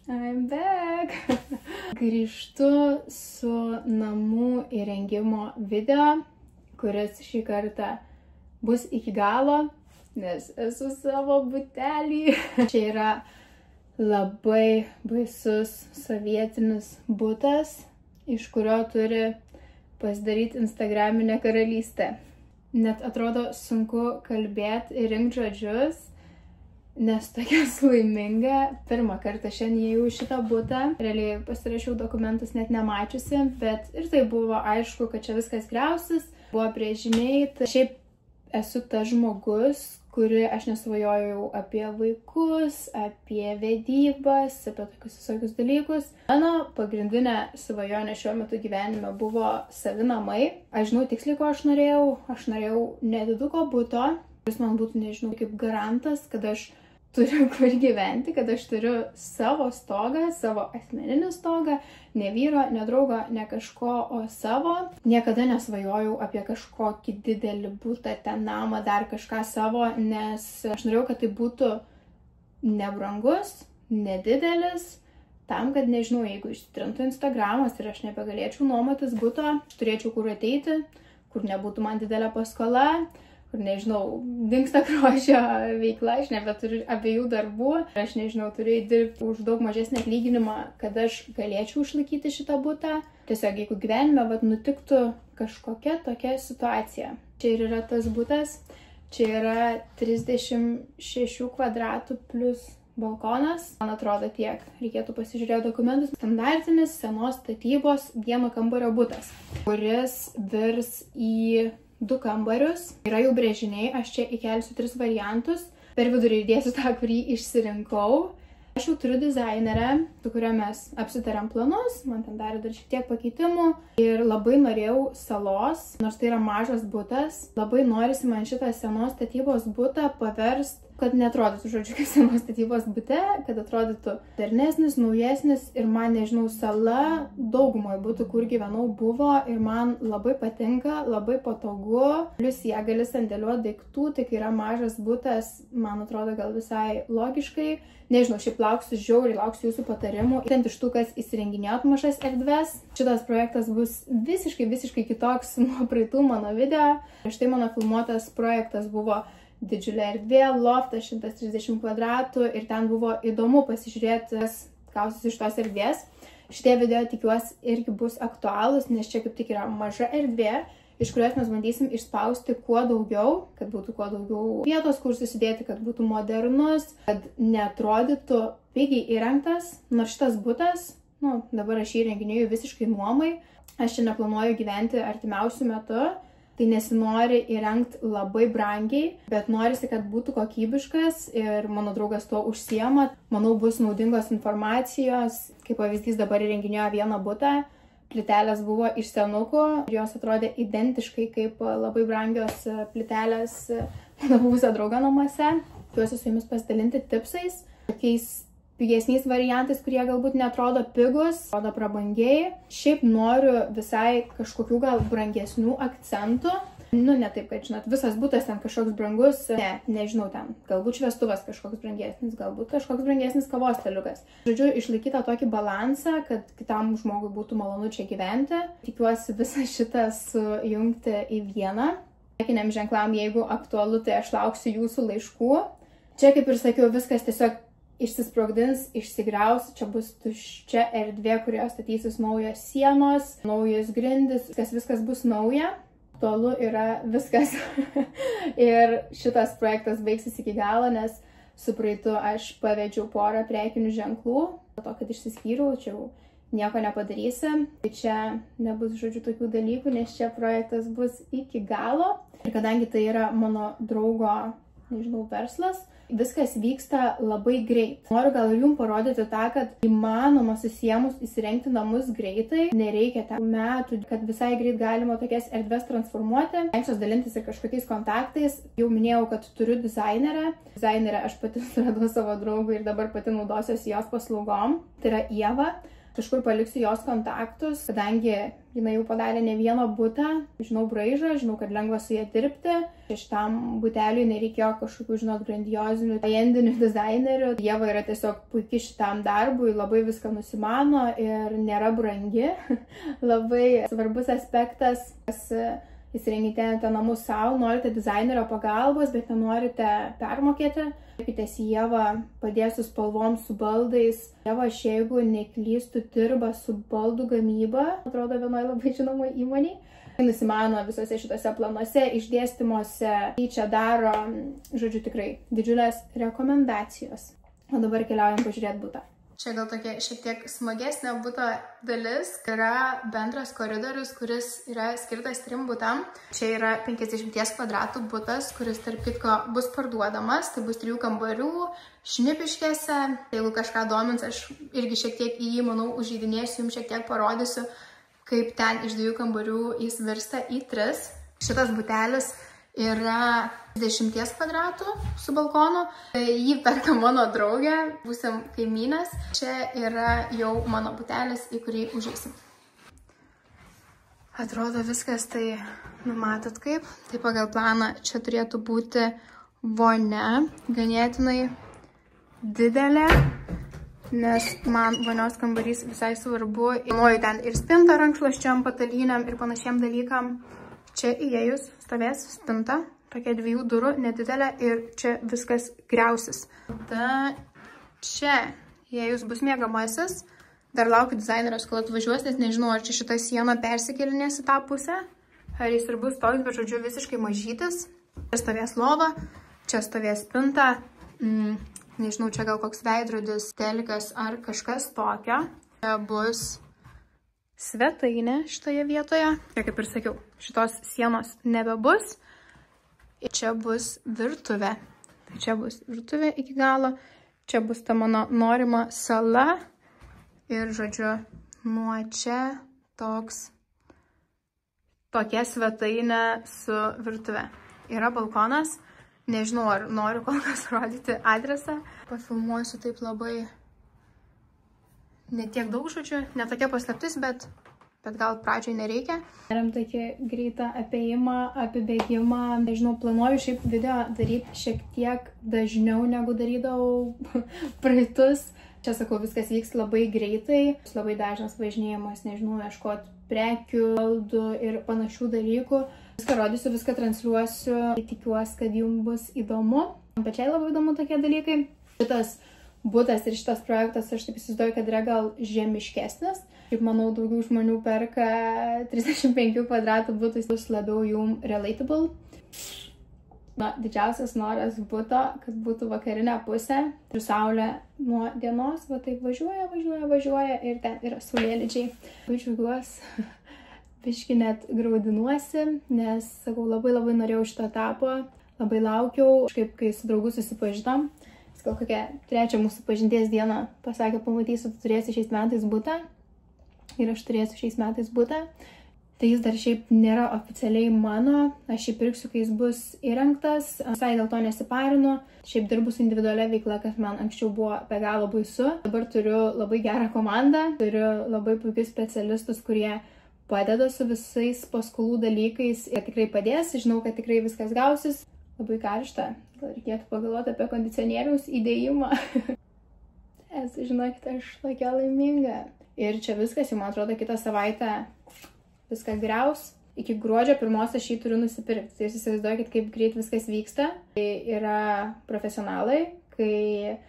I'm back! Grįžtu su namų įrengimo video, kuris šį kartą bus iki galo, nes esu savo butelį. Čia yra labai baisus sovietinis butas, iš kurio turi pasidaryti instagraminę karalystę. Net atrodo sunku kalbėti ir rinkti žodžius, nes tokia laiminga. Pirmą kartą šiandien įėjau į šitą butą. Realiai pasirašiau dokumentus net nemačiusi, bet ir tai buvo aišku, kad čia viskas griausis. Buvo brėžiniai. Šiaip esu tas žmogus, kuri aš nesvajojau apie vaikus, apie vedybas, apie tokius visokius dalykus. Mano pagrindinė svajonė šiuo metu gyvenime buvo savi namai. Aš žinau tiksliai, ko aš norėjau. Aš norėjau nediduko buto, kuris man būtų, nežinau, kaip garantas, kad aš turiu kur gyventi, kad aš turiu savo stogą, savo asmeninį stogą, ne vyro, ne draugo, ne kažko, o savo. Niekada nesvajojau apie kažkokį didelį butą, ten namą, dar kažką savo, nes aš norėjau, kad tai būtų nebrangus, nedidelis, tam, kad, nežinau, jeigu išsitrintų Instagramas ir aš nebegalėčiau nuomotis buto, aš turėčiau kur ateiti, kur nebūtų man didelė paskola, kur, nežinau, dingsta grožio veikla, aš nebeturiu abiejų darbų, aš, nežinau, turiu dirbti už daug mažesnį atlyginimą, kad aš galėčiau išlaikyti šitą butą. Tiesiog, jeigu gyvenime nutiktų kažkokia tokia situacija. Čia ir yra tas butas, čia yra 36 kvadratų plus balkonas. Man atrodo tiek. Reikėtų pasižiūrėti dokumentus. Standartinis senos statybos vieno kambario butas, kuris virs į 2 kambarius. Yra jau brėžiniai, aš čia įkelsiu 3 variantus. Per vidurį įdėsiu tą, kurį išsirinkau. Aš jau turiu dizainerę, su kuria mes apsitarėm planus, man ten darė dar šiek tiek pakeitimų. Ir labai norėjau salos, nors tai yra mažas butas. Labai norisi man šitą senos statybos butą paversti, kad neatrodytų, žodžiu, kaip senos statybos bute, kad atrodytų modernesnis, naujesnis ir man, nežinau, sala daugumoje butų, kur gyvenau, buvo ir man labai patinka, labai patogu. Plius ją gali sandėliuoti daiktų, tik yra mažas butas, man atrodo gal visai logiškai. Nežinau, šiaip lauksiu žiauriai, lauksiu jūsų patarimų. Įtent iš tų, kas įsirenginėjot mažas erdves. Šitas projektas bus visiškai kitoks nuo praeitų mano video. Prieš tai mano filmuotas projektas buvo didžiulė erdvė, loftas 130 kvadratų ir ten buvo įdomu pasižiūrėti, kas gausis iš tos erdvės. Šitie video tikiuosi irgi bus aktualūs, nes čia kaip tik yra maža erdvė, iš kurios mes bandysim išspausti kuo daugiau, kad būtų kuo daugiau vietos, kur susidėti, kad būtų modernus, kad neatrodytų pigiai įrengtas. Nors šitas butas, dabar aš jį įrenginėju visiškai nuomai, aš čia neplanuoju gyventi artimiausių metų. Tai nesinori įrengti labai brangiai, bet norisi, kad būtų kokybiškas ir mano draugas tuo užsiema. Manau, bus naudingos informacijos. Kaip pavyzdys, dabar įrenginėjo vieną butą. Plytelės buvo iš senukų ir jos atrodė identiškai kaip labai brangios plytelės mano buvusio draugo namuose. Tikiuosi su jumis pasidalinti tipsais, tokiais pigesniais variantais, kurie galbūt netrodo pigus, atrodo prabangiai. Šiaip noriu visai kažkokių gal brangesnių akcentų. Ne taip, kad, žinot, visas butas ten kažkoks brangus. Nežinau, ten galbūt šviestuvas kažkoks brangesnis, galbūt kažkoks brangesnis kavos staliukas. Žodžiu, išlaikyti tokį balansą, kad kitam žmogui būtų malonu čia gyventi. Tikiuosi visą šitą sujungti į vieną. Prekiniam ženklam, jeigu aktualu, tai aš lauksiu jūsų laiškų. Čia, kaip ir sakiau, viskas tiesiog išsisprogdins, išsigriaus, čia bus tuščia erdvė, kurioje statysis naujos sienos, naujos grindys, viskas bus nauja. Aktualu yra viskas. Ir šitas projektas baigsis iki galo, nes su praeitu aš pavedžiau porą prekinių ženklų, dėl to, kad išsiskyriau, čia jau nieko nepadarysi. Tai čia nebus, žodžiu, tokių dalykų, nes čia projektas bus iki galo. Ir kadangi tai yra mano draugo, nežinau, verslas, viskas vyksta labai greit. Noriu gal ir jums parodyti tą, kad įmanoma susiemus įsirengti namus greitai. Nereikia ten metų, kad visai greit galima tokias erdves transformuoti. Tenksiuos dalintis ir kažkokiais kontaktais. Jau minėjau, kad turiu dizainerę. Dizainerę aš pati suradau savo draugui ir dabar pati naudosiuosi jos paslaugom. Tai yra Ieva. Kažkur paliksiu jos kontaktus, kadangi jinai jau padarė ne vieną butą, žinau braižą, žinau, kad lengva su ją dirbti. Šitam buteliui nereikėjo kažkokių, žinot, grandiozinių, high-endinių dizainerių. Ieva yra tiesiog puikiai šitam darbui, labai viską nusimano ir nėra brangi. Labai svarbus aspektas, kas įsirenginėjate namus savo, norite dizainerio pagalbos, bet nenorite permokėti. Kreipkitės į Ievą, padėsiu spalvom, su baldais. Ieva, aš jeigu neklystu, dirba su baldų gamyba, atrodo vienoje labai žinomoj įmonėj. Nusimano visose šitose planuose, išdėstymuose, tai čia daro, žodžiu, tikrai didžiulės rekomendacijos. O dabar keliaujam pažiūrėti butą. Čia gal tokia šiek tiek smagesnė buto dalis, yra bendras koridorius, kuris yra skirtas 3 butam. Čia yra 50 kvadratų butas, kuris tarp kitko bus parduodamas. Tai bus 3 kambarių, Šnipiškėse. Jeigu kažką domins, aš irgi šiek tiek į jį, manau, užžeidinėsiu, jums šiek tiek parodysiu, kaip ten iš 2 kambarių jis virsta į 3. Šitas butelis yra 10 kvadratų su balkonu. Jį perka mano draugė, būsim kaimynės. Čia yra jau mano butelis, į kurį užeisim. Atrodo viskas tai, matot kaip. Tai pagal planą čia turėtų būti vonia, ganėtinai didelė, nes man vonios kambarys visai svarbu. Nuoju ten ir spintą rankšluosčiam, patalynėm ir panašiem dalykam. Čia įėjus stovės spinta, tokia 2 durų, nedidelė, ir čia viskas griausis. Tada čia įėjus bus miegamasis. Dar laukiu dizainerio, kol atvažiuos, nes nežinau, ar čia šita siena persikėlinės į tą pusę. Ar jis ir bus toks, bet žodžiu visiškai mažytis. Čia stovės lova, čia stovės spinta. Nežinau, čia gal koks veidrodis, telikas ar kažkas tokio. Čia bus svetainė šitoje vietoje. Čia, kaip ir sakiau, šitos sienos nebebus. Ir čia bus virtuvė. Tai čia bus virtuvė iki galo. Čia bus ta mano norima sala. Ir, žodžiu, nuo čia tokia svetainė su virtuvė. Yra balkonas. Nežinau, ar noriu kol kas rodyti adresą. Pafilmuosiu taip labai netiek daug, žodžiu, netokia paslaptis, bet gal pradžioj nereikia. Darom tokį greitą apėjimą, apibėgimą. Nežinau, planuoju šiaip video daryti šiek tiek dažniau, negu darydavau praeitus. Čia, sakau, viskas vyks labai greitai. Labai dažnas važinėjimas, nežinau, ieškoti prekių, baldų ir panašių dalykų. Viską rodysiu, viską transliuosiu. Tikiuosi, kad jums bus įdomu. Pačiai labai įdomu tokie dalykai. Šitas butas ir šitas projektas, aš taip įsivaizduoju, kad yra gal žemiškesnis. Kaip manau, daugiau žmonių perka 35 kvadratų butus, bus labiau jums relatable. Didžiausias noras buto, kad būtų vakarinė pusė. Ir saulė nuo dienos, va taip važiuoja ir ten yra saulėlydžiai. Labai džiaugiuosi, biškį net graudinuosi, nes, sakau, labai norėjau šito etapo. Labai laukiau, kažkaip, kai su draugu susipažinom. Gal kokią 3 mūsų pažinties dieną pasakė, pamatysiu, tu turėsi šiais metais butą. Ir aš turėsiu šiais metais butą. Tai jis dar šiaip nėra oficialiai mano. Aš jį pirksiu, kai jis bus įrengtas. Visai dėl to nesiparinu. Šiaip dirbu su individualia veikla, kas man anksčiau buvo be galo baisu. Dabar turiu labai gerą komandą. Turiu labai puikius specialistus, kurie padeda su visais paskolų dalykais. Ir tikrai padės. Žinau, kad tikrai viskas gausis. Labai karšta. Gal reikėtų pagalvoti apie kondicionieriaus įdėjimą. Žinokit, aš tokia laiminga. Ir čia viskas, jau man atrodo, kitą savaitę viską griaus. Iki gruodžio 1 aš jį turiu nusipirkti. Tai jūs įsivaizduokit, kaip greit viskas vyksta. Tai yra profesionalai, kai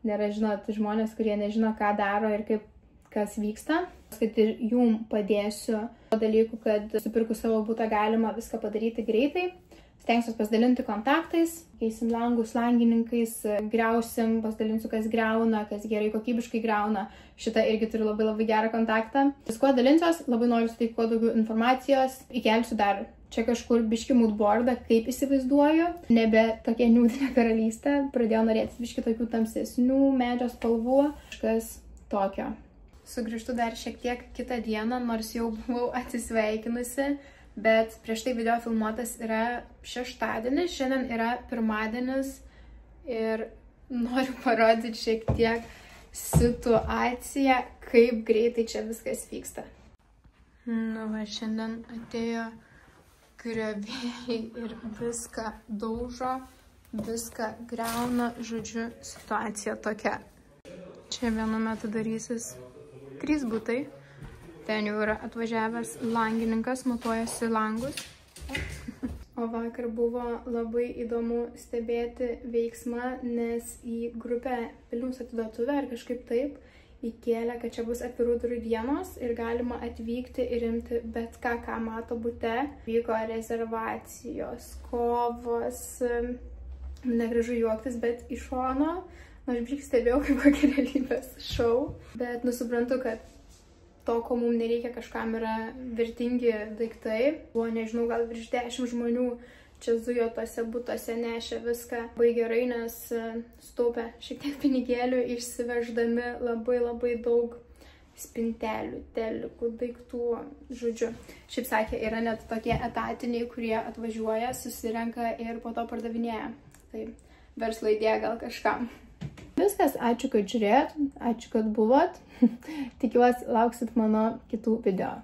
nėra, žinot, žmonės, kurie nežino, ką daro ir kaip kas vyksta. Kad ir jum padėsiu dalykų, kad supirkus savo butą galima viską padaryti greitai. Stengsiuos pasidalinti kontaktais, keisim langus langininkais, griausim, pasidalinsiu, kas griauna, kas gerai kokybiškai griauna. Šitą irgi turiu labai gerą kontaktą. Viskuo dalinsiuos, labai noriu suteikti kuo daugiau informacijos. Įkelsiu dar čia kažkur biškį moodboardą, kaip įsivaizduoju. Nebe tokia niūdinė karalystė. Pradėjau norėtis biškį tokių tamsesnių medžio spalvų. Kažkas tokio. Sugrįžtu dar šiek tiek kitą dieną, nors jau buvau atsisveikinusi. Bet prieš tai video filmuotas yra šeštadienis, šiandien yra pirmadienis ir noriu parodyti šiek tiek situaciją, kaip greitai čia viskas vyksta. Nu, va, šiandien atėjo griovėjai ir viską daužo, viską greuna, žodžiu, situacija tokia. Čia vienu metu darysis 3 butai. Ten jau yra atvažiavęs langininkas, matuojasi langus. O vakar buvo labai įdomu stebėti veiksmą, nes į grupę Vilniaus atiduotuvę ar kažkaip taip įkėlė, kad čia bus atvirų durų dienos ir galima atvykti ir imti bet ką, ką mato bute. Vyko rezervacijos, kovos, negražu juoktis, bet iš šono, aš biškį stebėjau kaip kokį realybės šou. Bet nusuprantu, kad to, ko mums nereikia, kažkam yra vertingi daiktai. Buvo, nežinau, gal virš 10 žmonių čia zujo tose butuose, nešė viską labai gerai, nes sutaupė šiek tiek pinigėlių, išsiveždami labai daug spintelių, telikų, daiktų, žodžiu. Šiaip sakė, yra net tokie etatiniai, kurie atvažiuoja, susirenka ir po to pardavinėja. Tai verslo idėja gal kažkam. Viskas, ačiū, kad žiūrėjot, ačiū, kad buvot. Tikiuosi, lauksit mano kitų video.